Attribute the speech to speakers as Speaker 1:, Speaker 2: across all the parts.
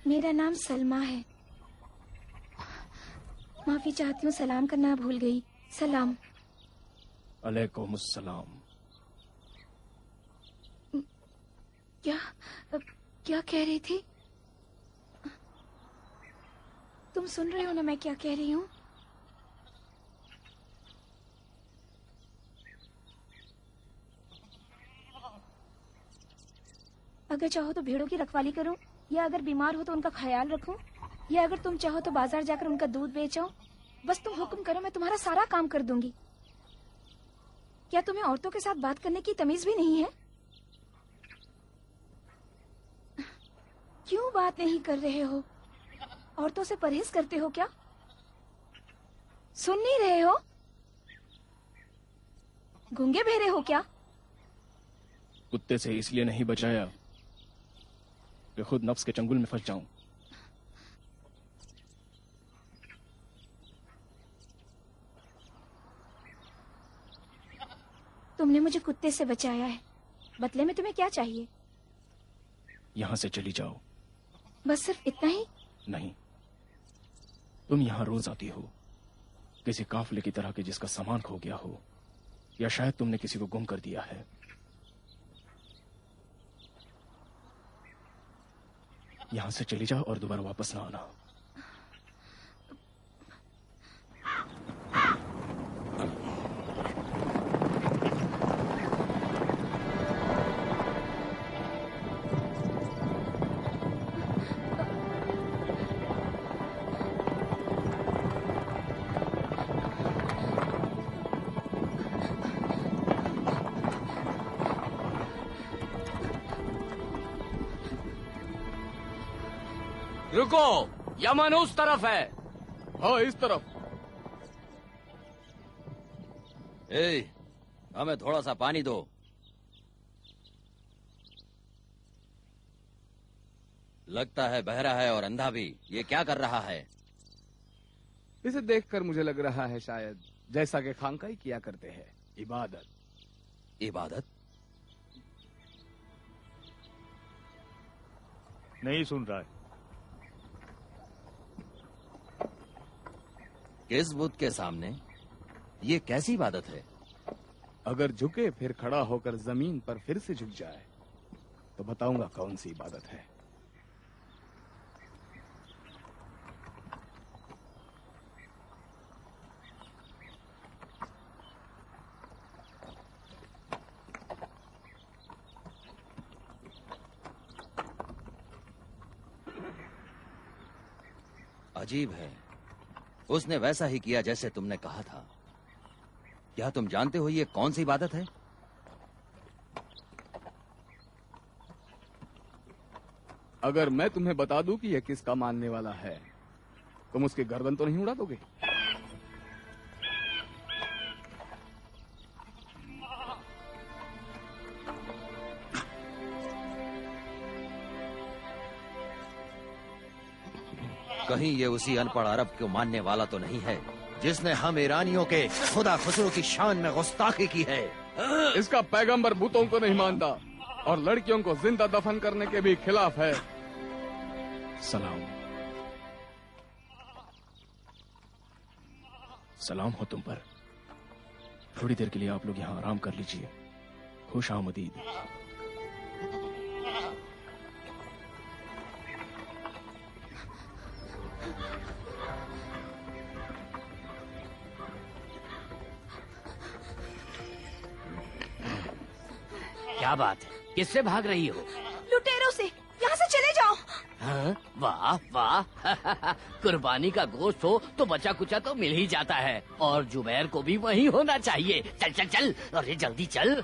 Speaker 1: मेरा नाम सलमा है। माफी चाहती हूँ, सलाम करना भूल गई। सलाम।
Speaker 2: अलैकुम अस्सलाम।
Speaker 1: क्या कह रही थी? तुम सुन रहे हो ना मैं क्या कह रही हूँ? अगर चाहो तो भेड़ों की रखवाली करूं, या अगर बीमार हो तो उनका ख्याल रखूं, या अगर तुम चाहो तो बाजार जाकर उनका दूध बेचो। बस तुम हुक्म करो, मैं तुम्हारा सारा काम कर दूंगी। क्या तुम्हें औरतों के साथ बात करने की तमीज भी नहीं है? क्यों बात नहीं कर रहे हो? औरतों से परहेज करते हो क्या? सुन नहीं रहे हो? गूंगे बहरे हो क्या?
Speaker 2: कुत्ते से इसलिए नहीं बचाया कि खुद नफ्स के चंगुल में फंस जाऊं।
Speaker 1: तुमने मुझे कुत्ते से बचाया है, बदले में तुम्हें क्या चाहिए?
Speaker 2: यहां से चली जाओ।
Speaker 1: बस सिर्फ इतना ही?
Speaker 2: नहीं, तुम यहां रोज आती हो किसी काफिले की तरह के जिसका सामान खो गया हो, या शायद तुमने किसी को गुम कर दिया है। यहां से चली जाओ और दोबारा वापस ना आना।
Speaker 3: रुको, यमन उस तरफ है।
Speaker 2: हाँ, इस तरफ।
Speaker 3: हमें थोड़ा सा पानी दो। लगता है बहरा है और अंधा भी। ये क्या कर रहा है?
Speaker 4: इसे देखकर मुझे लग रहा है शायद जैसा कि खानकाई किया करते हैं, इबादत।
Speaker 3: इबादत?
Speaker 5: नहीं सुन रहा है।
Speaker 3: किस बुत के सामने? ये कैसी इबादत है?
Speaker 4: अगर झुके फिर खड़ा होकर जमीन पर फिर से झुक जाए तो बताऊंगा कौन सी इबादत है।
Speaker 3: अजीब है, उसने वैसा ही किया जैसे तुमने कहा था। क्या तुम जानते हो ये कौन सी इबादत है?
Speaker 4: अगर मैं तुम्हें बता दूं कि यह किसका मानने वाला है, तुम उसकी गर्दन तो नहीं उड़ा दोगे?
Speaker 3: कहीं ये उसी अनपढ़ अरब को मानने वाला तो नहीं है जिसने हम ईरानियों के खुदा खुसरो की शान में गुस्ताखी की है?
Speaker 4: इसका पैगंबर भूतों को नहीं मानता, और लड़कियों को जिंदा दफन करने के भी खिलाफ है।
Speaker 2: सलाम। सलाम हो तुम पर। थोड़ी देर के लिए आप लोग यहाँ आराम कर लीजिए। खुश आमदीद।
Speaker 5: क्या बात है, किससे भाग रही हो?
Speaker 1: लुटेरों से। यहाँ से चले जाओ।
Speaker 5: हाँ? वाह वाह कुर्बानी का गोश्त हो तो बचा कुचा तो मिल ही जाता है, और जुबैर को भी वही होना चाहिए। चल चल चल, अरे जल्दी चल।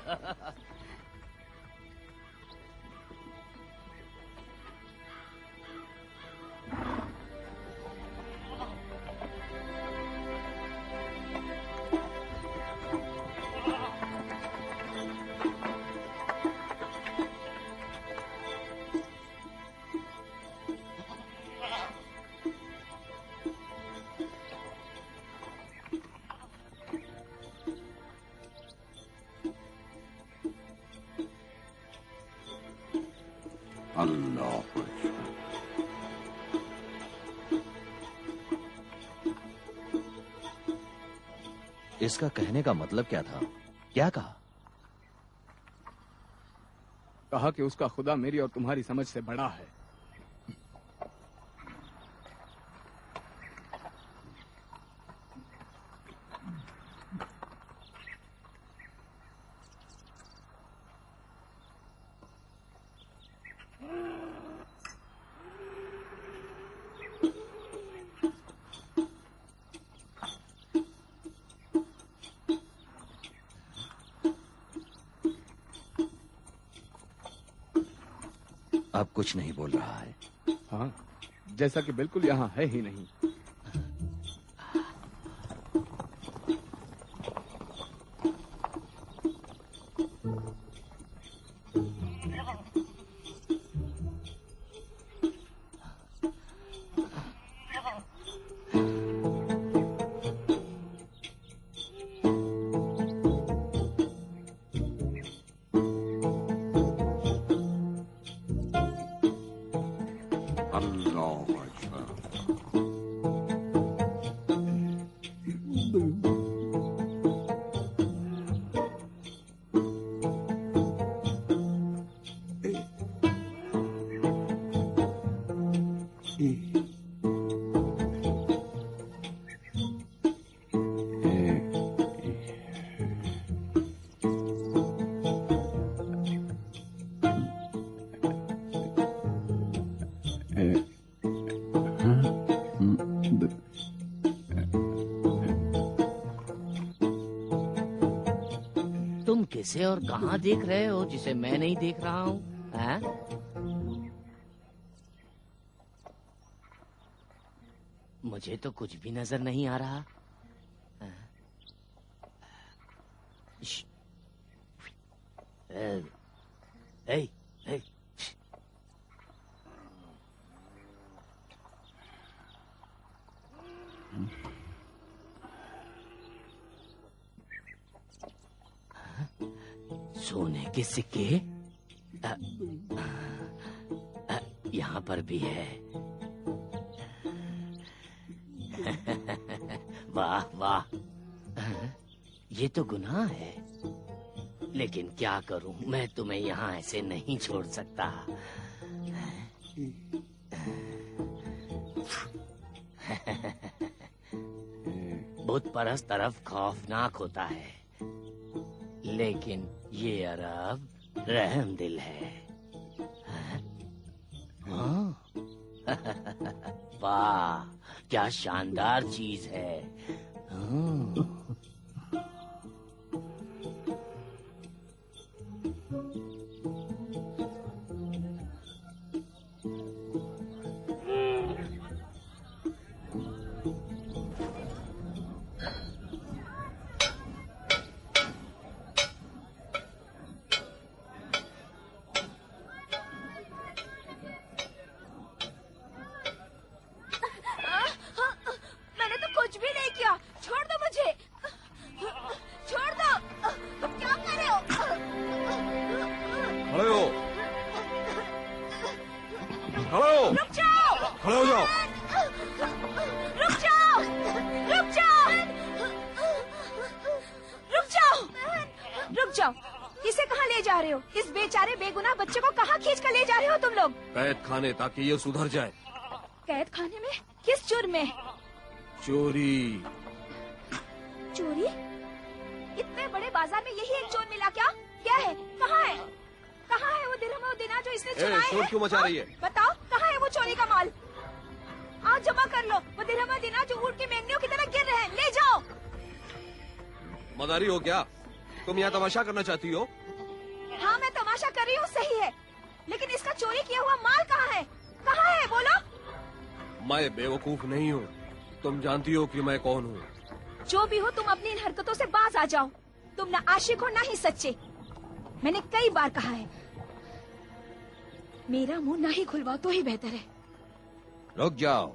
Speaker 6: अल्लाह।
Speaker 3: इसका कहने का मतलब क्या था? क्या कहा?
Speaker 4: कहा कि उसका खुदा मेरी और तुम्हारी समझ से बड़ा है।
Speaker 3: अब कुछ नहीं बोल रहा है।
Speaker 4: हाँ, जैसा कि बिल्कुल यहाँ है ही नहीं।
Speaker 5: तुम किसे और कहाँ देख रहे हो जिसे मैं नहीं देख रहा हूँ? हैं? मुझे तो कुछ भी नजर नहीं आ रहा। हैं? श्श। ए, ए, ए, श्श। सोने के सिक्के यहाँ पर भी है। वाह वाह, ये तो गुनाह है, लेकिन क्या करूं, मैं तुम्हें यहाँ ऐसे नहीं छोड़ सकता। बुत परस्त तरफ खौफनाक होता है, लेकिन ये अरब रहम दिल है। हाँ? वाह, क्या शानदार चीज है। हाँ।
Speaker 1: मैंने तो कुछ भी नहीं किया, छोड़ दो मुझे।
Speaker 6: खड़े हो जाओ।
Speaker 1: रुक जाओ, रुक जाओ, रुक जाओ, रुक जाओ। इसे कहाँ ले जा रहे हो? इस बेचारे बेगुनाह बच्चे को कहाँ खींच कर ले जा रहे हो तुम लोग?
Speaker 6: कैद खाने, ताकि ये सुधर जाए।
Speaker 1: कैद खाने में? किस जुर्म में?
Speaker 6: चोरी।
Speaker 1: चोरी? इतने बड़े बाजार में यही एक चोर मिला क्या? क्या है? कहाँ है? कहाँ है वो दिरहम और दिनार जो इसने चुराए
Speaker 6: शोर
Speaker 1: हैं?
Speaker 6: क्यों मचा रही है?
Speaker 1: बताओ, कहाँ है वो चोरी का माल? आज जमा कर लो। वो दिरहम और दिनार जो ऊँट की मेंगनियों की तरह गिर रहे हैं, ले जाओ।
Speaker 6: मदारी हो क्या? तुम यहाँ तमाशा करना चाहती हो?
Speaker 1: हाँ, मैं तमाशा कर रही हूँ, सही है, लेकिन इसका चोरी किया हुआ माल कहाँ है? कहाँ है बोलो?
Speaker 6: मैं बेवकूफ नहीं हूँ। तुम जानती हो कि मैं कौन हूँ।
Speaker 1: जो भी हो, तुम अपनी इन हरकतों से बाज आ जाओ। तुम ना आशिक हो ना ही सच्चे। मैंने कई बार कहा है, मेरा मुंह ना ही खुलवाओ तो ही बेहतर है।
Speaker 3: रुक जाओ।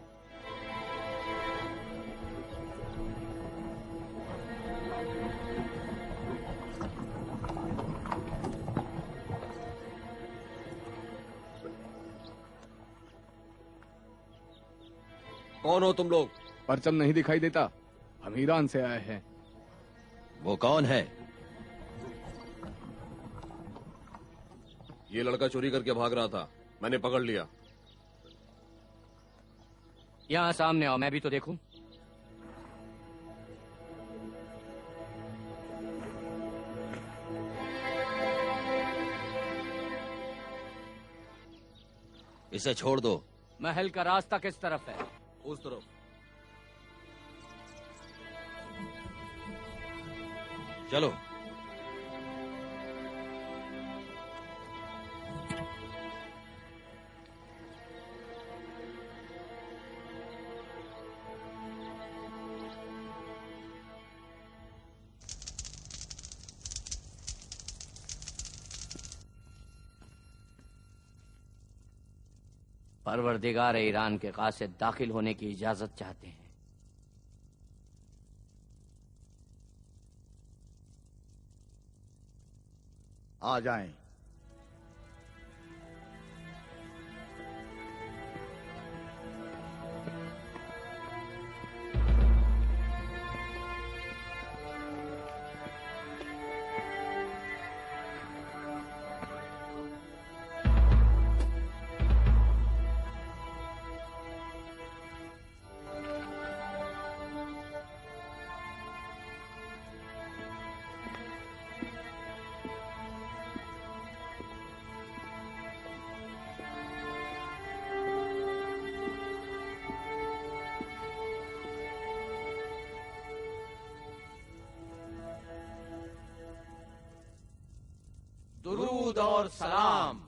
Speaker 6: कौन हो तुम लोग?
Speaker 4: परचम नहीं दिखाई देता? हम ईरान से आए हैं।
Speaker 3: वो कौन है?
Speaker 6: ये लड़का चोरी करके भाग रहा था, मैंने पकड़ लिया।
Speaker 5: यहाँ सामने आओ, मैं भी तो देखूं।
Speaker 3: इसे छोड़ दो।
Speaker 5: महल का रास्ता किस तरफ है?
Speaker 6: उस तरफ।
Speaker 3: चलो।
Speaker 5: परवरदिगार ईरान के कासिद दाखिल होने की इजाजत चाहते हैं।
Speaker 7: आ जाएं।
Speaker 5: दुरूद और सलाम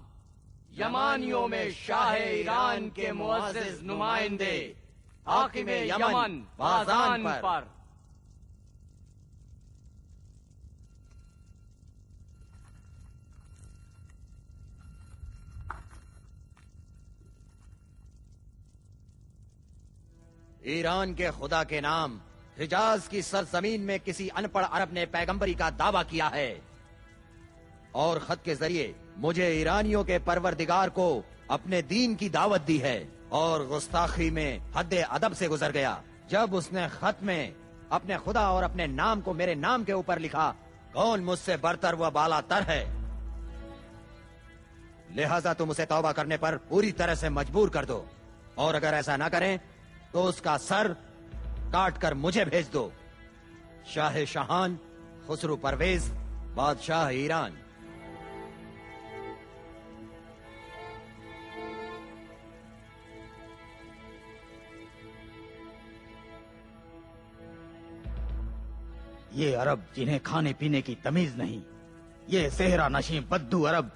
Speaker 5: यमानियों में शाह ईरान के मुअज़्ज़िज़ नुमाइंदे हाकिम यमन बाज़ान पर।
Speaker 3: ईरान के खुदा के नाम हिजाज की सरजमीन में किसी अनपढ़ अरब ने पैगंबरी का दावा किया है और खत के जरिए मुझे ईरानियों के परवरदिगार को अपने दीन की दावत दी है और गुस्ताखी में हद अदब से गुजर गया जब उसने खत में अपने खुदा और अपने नाम को मेरे नाम के ऊपर लिखा। कौन मुझसे बरतर व बालातर है? लिहाजा तुम उसे तौबा करने पर पूरी तरह से मजबूर कर दो और अगर ऐसा ना करें तो उसका सर काट कर मुझे भेज दो। शाह शहान खुसरू परवेज, बादशाह ईरान।
Speaker 7: ये अरब जिन्हें खाने पीने की तमीज नहीं, ये सेहरा नशीं बद्दू अरब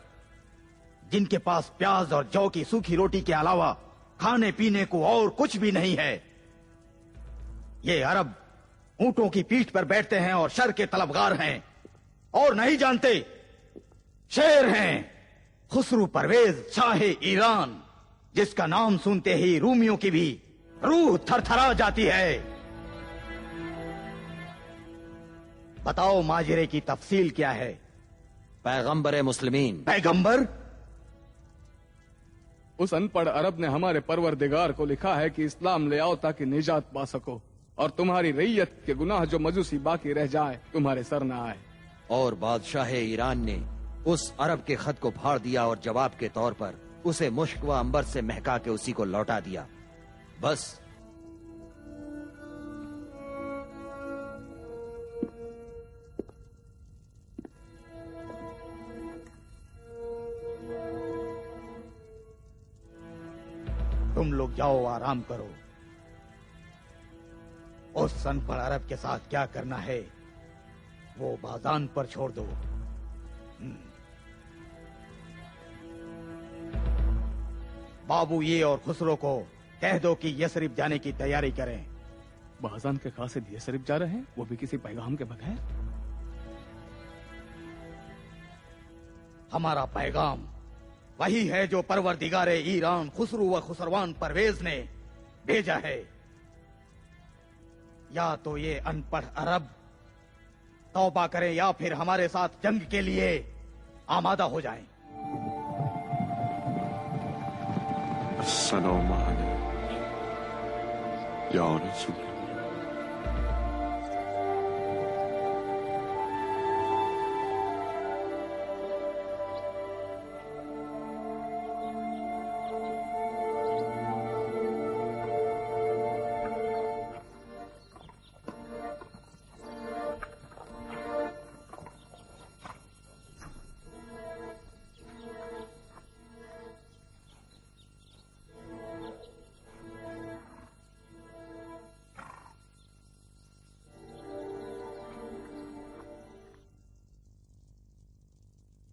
Speaker 7: जिनके पास प्याज और जौ की सूखी रोटी के अलावा खाने पीने को और कुछ भी नहीं है। ये अरब ऊंटों की पीठ पर बैठते हैं और शर के तलबगार हैं और नहीं जानते शेर हैं। खुसरू परवेज शाह ईरान, जिसका नाम सुनते ही रूमियों की भी रूह थरथरा जाती है। बताओ माजरे की तफसील क्या है?
Speaker 3: पैगंबर मुस्लिमीन।
Speaker 7: पैगंबर?
Speaker 4: उस अनपढ़ अरब ने हमारे परवरदिगार को लिखा है कि इस्लाम ले आओ ताकि निजात पा सको, और तुम्हारी रैयत के गुनाह जो मजूसी बाकी रह जाए तुम्हारे सर न आए।
Speaker 3: और बादशाह ईरान ने उस अरब के खत को फाड़ दिया और जवाब के तौर पर उसे मुश्क व अंबर से महका के उसी को लौटा दिया। बस।
Speaker 7: तुम लोग जाओ, आराम करो। उस अनपढ़ अरब के साथ क्या करना है वो बाजान पर छोड़ दो। बाबू ये और खुसरो को कह दो कि यसरिफ जाने की तैयारी करें।
Speaker 4: बाजान के कासिद यसरिफ जा रहे हैं, वो भी किसी पैगाम के बगैर?
Speaker 7: हमारा पैगाम वही है जो परवरदिगारे ईरान खुसरू व खुसरवान परवेज ने भेजा है। या तो ये अनपढ़ अरब तौबा करें या फिर हमारे साथ जंग के लिए आमादा हो जाएं।
Speaker 6: अस्सलाम अलैकुम या रसूल।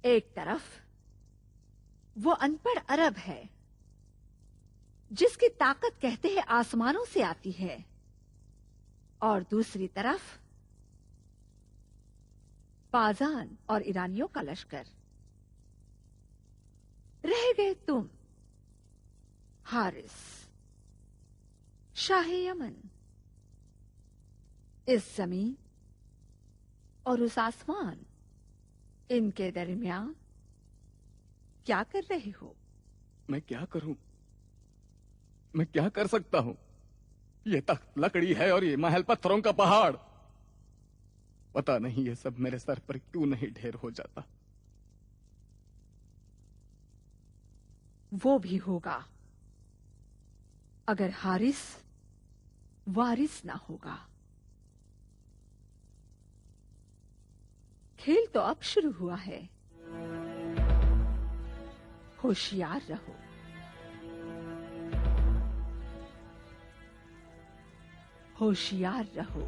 Speaker 8: एक तरफ वो अनपढ़ अरब है जिसकी ताकत कहते हैं आसमानों से आती है, और दूसरी तरफ बाजान और ईरानियों का लश्कर। रह गए तुम, हारिस, शाह यमन। इस जमीन और उस आसमान, इनके दरमियान क्या कर रहे हो?
Speaker 4: मैं क्या करूं? मैं क्या कर सकता हूं? ये तख्त लकड़ी है और ये महल पत्थरों का पहाड़। पता नहीं ये सब मेरे सर पर क्यों नहीं ढेर हो जाता।
Speaker 8: वो भी होगा अगर हारिस वारिस ना होगा। खेल तो अब शुरू हुआ है, होशियार रहो। होशियार रहो,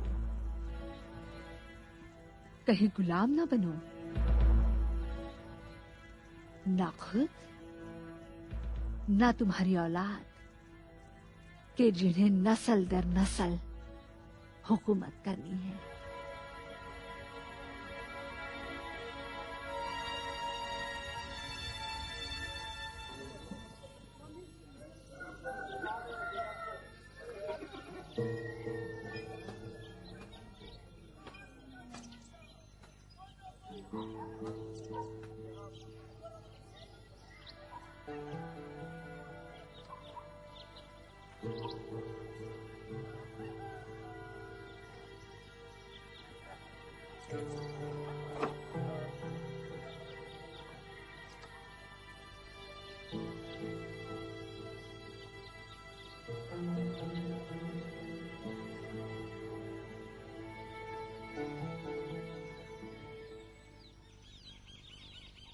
Speaker 8: कहीं गुलाम ना बनो, ना खुद ना तुम्हारी औलाद के जिन्हें नस्ल दर नस्ल हुकूमत करनी है।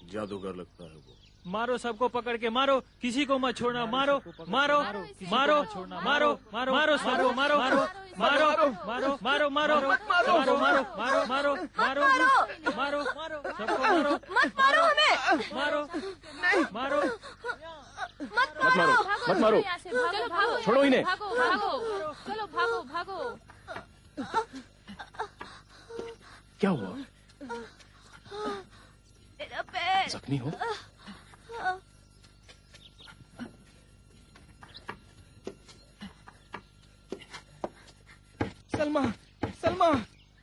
Speaker 6: जादूगर लगता है वो।
Speaker 9: मारो, सबको पकड़ के मारो, किसी को मत छोड़ना। मारो मारो मारो मारो मारो मारो सबको मारो मारो मारो मारो मारो मारो मारो मारो मारो मारो मारो मारो मारो सबको मारो।
Speaker 1: मत मारो हमें,
Speaker 9: मारो मारो
Speaker 2: मत मारो, मत मारो,
Speaker 1: चलो भागो,
Speaker 2: छोड़ो इन्हें।
Speaker 1: भागो भागो, चलो भागो भागो।
Speaker 2: क्या हुआ?
Speaker 1: मेरा पैर
Speaker 2: जख्मी हो?
Speaker 10: सलमा, सलमा,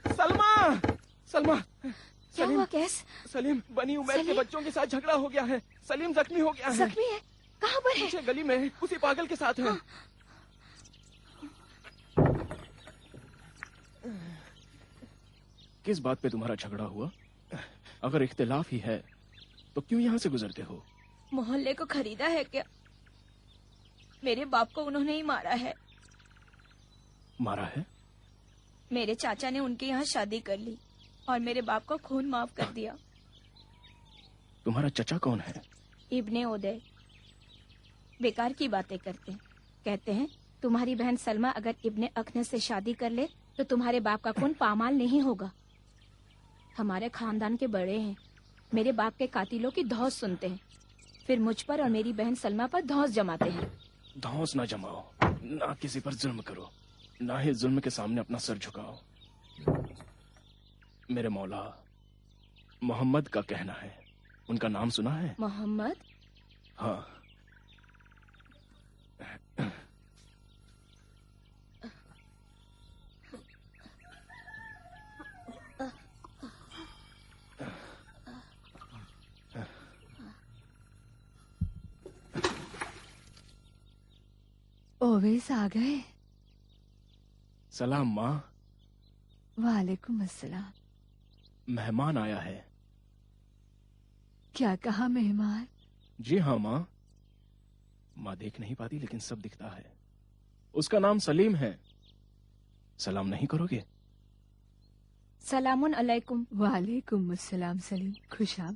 Speaker 10: सलमा, सलमा।
Speaker 1: क्या हुआ कैस?
Speaker 10: सलीम, बनी उमैर के बच्चों के साथ झगड़ा हो गया है। सलीम जख्मी हो गया है।
Speaker 1: जख्मी है? कहाँ पर है?
Speaker 10: पीछे गली में उसी पागल के साथ है।
Speaker 2: किस बात पे तुम्हारा झगड़ा हुआ? अगर इख्तिलाफ ही है तो क्यों यहाँ से गुजरते हो?
Speaker 1: मोहल्ले को खरीदा है क्या? मेरे बाप को उन्होंने ही मारा है।
Speaker 2: मारा है?
Speaker 1: मेरे चाचा ने उनके यहाँ शादी कर ली और मेरे बाप को खून माफ कर दिया।
Speaker 2: तुम्हारा चचा कौन है?
Speaker 1: इब्ने उदय। बेकार की बातें करते हैं। कहते हैं तुम्हारी बहन सलमा अगर इब्ने अखनस से शादी कर ले तो तुम्हारे बाप का खून पामाल नहीं होगा। हमारे खानदान के बड़े हैं, मेरे बाप के कातिलों की धौंस सुनते हैं, फिर मुझ पर और मेरी बहन सलमा पर धौंस जमाते हैं।
Speaker 2: धौंस ना जमाओ, ना किसी पर जुल्म करो, ना ही जुल्म के सामने अपना सर झुकाओ। मेरे मौला मोहम्मद का कहना है। उनका नाम सुना है?
Speaker 1: मोहम्मद?
Speaker 2: हाँ।
Speaker 8: ओवैस आ गए?
Speaker 2: सलाम माँ।
Speaker 8: वालेकुम अस्सलाम।
Speaker 2: मेहमान आया है।
Speaker 8: क्या कहा मेहमान?
Speaker 2: जी हाँ माँ। माँ देख नहीं पाती लेकिन सब दिखता है। उसका नाम सलीम है। सलाम नहीं करोगे?
Speaker 1: सलामुन अलैकुम।
Speaker 8: वालेकुम अस्सलाम सलीम, खुशाब।